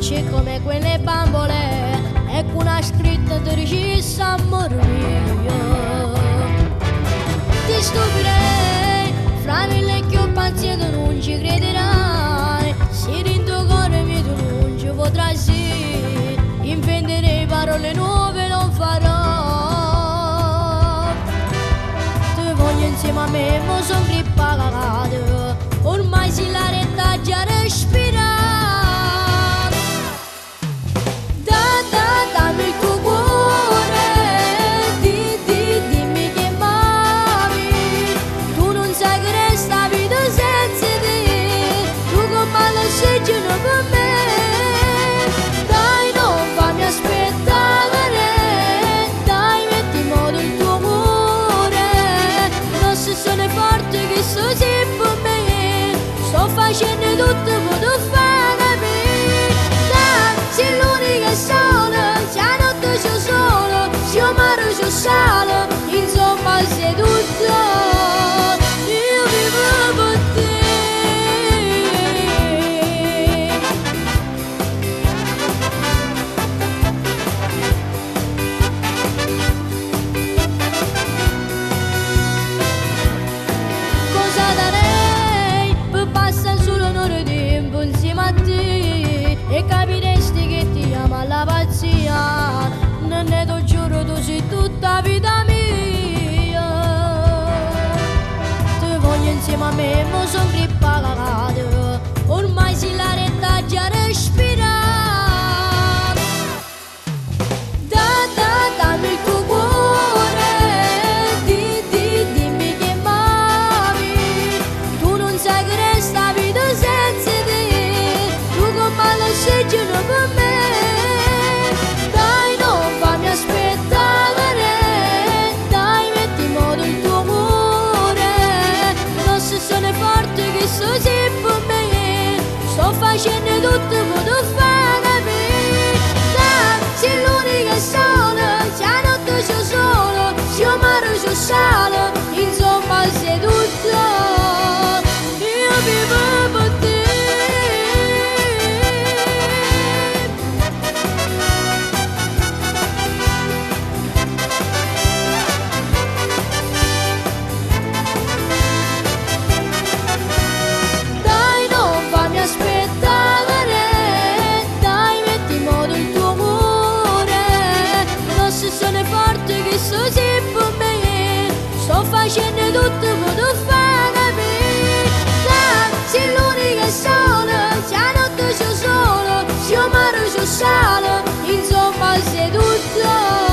dolci come quelle bambole, ecco una scritta di regista amor mio. Ti stupirei, fra mille chioppanzie tu non ci crederai, se in tuo cuore mio tu non ci potrai sì, inventerei parole nuove non farò. Ti voglio insieme a me, mo son grippa cagata, ormai si la retta già respira. Dammi il tuo cuore, dimmi che m'ami, tu non sai che resta vita senza te, tu come l'ossigeno per me. Dai, non fammi aspettare, dai, metti in moto il tuo cuore, non si sono forte che so sempre me, sto facendo tutto per tu fare me. Dai, sei l'unica sola, se la notte c'è solo, se il mare c'è sale, insomma sei tutto, io vivo per te. Cosa darei per passare solo un'ora di tempo insieme a te e capiresti che ti ama la pazzia, non ne do giuro tu sei tutta vita mia. Ti voglio insieme a me, mo son grippa cagata, ormai si la retta già respira. Dammi il tuo cuore, dimmi che m'ami, tu non sai che resta vita senza te, tu come l'ossigeno per me. Dai, non fammi aspettare, dai, metti in moto il tuo cuore, non si sono forte che so sempre me, sto facendo tutto per tu fare me. Dai, sei l'unica sola, se la notte c'è solo, se il mare c'è sale, insomma sei tutto, io vivo per te. Dai, non fammi aspettare, dai, metti in moto il tuo cuore, non si sono forte che so sempre me, sto facendo tutto per tu fare me. Dai, sei l'unica sola, se la notte c'è solo, se il mare c'è sale, insomma sei tutto.